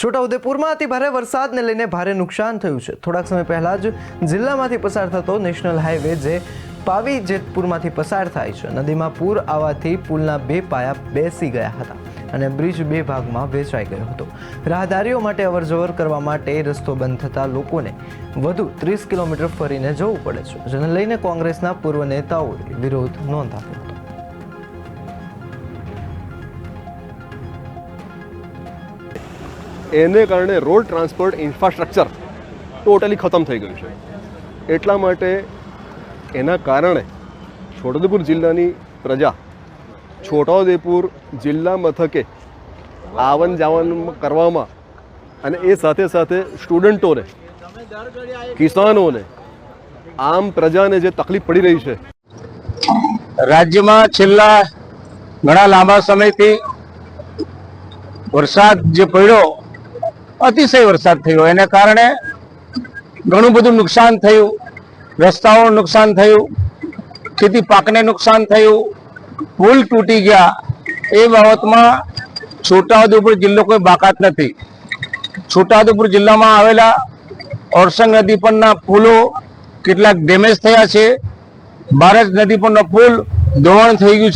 છોટાઉદેપુરમાં અતિ ભારે વરસાદને લઈને ભારે નુકસાન થયું છે। થોડાક સમય પહેલા જ જિલ્લામાંથી પસાર થતો નેશનલ હાઈવે જે પાવી જેતપુરમાંથી પસાર થાય છે, નદીમાં પૂર આવવાથી પુલના 2 પાયા બેસી ગયા હતા અને બ્રિજ 2 ભાગમાં વહેંચાઈ ગયો હતો। રાહદારીઓ માટે અવરજવર કરવા માટે રસ્તો બંધ થતા લોકોને વધુ 30 કિલોમીટર ફરીને જવું પડે છે, જેને લઈને કોંગ્રેસના પૂર્વ નેતાઓએ વિરોધ નોંધાવ્યો હતો। એને કારણે રોડ ટ્રાન્સપોર્ટ ઇન્ફ્રાસ્ટ્રક્ચર ટોટલી ખતમ થઈ ગયું છે। એટલા માટે એના કારણે છોટાઉદેપુર જિલ્લાની પ્રજા છોટાઉદેપુર જિલ્લા મથકે આવન જાવન કરવામાં અને એ સાથે સાથે સ્ટુડન્ટોને, કિસાનોને, આમ પ્રજાને જે તકલીફ પડી રહી છે, રાજ્યમાં છેલ્લા ઘણા લાંબા સમયથી વરસાદ જે પડ્યો, અતિશય વરસાદ થયો, એને કારણે ઘણું બધું નુકસાન થયું। રસ્તાઓનું નુકસાન થયું, ખેતી પાકને નુકસાન થયું, પુલ તૂટી ગયા। એ બાબતમાં છોટાઉદેપુર જિલ્લો કોઈ બાકાત નથી। છોટાઉદેપુર જિલ્લામાં આવેલા ઓરસંગ નદી પરના પુલો કેટલાક ડેમેજ થયા છે। બારજ નદી પરનો પુલ ધોવાણ થઈ ગયું છે।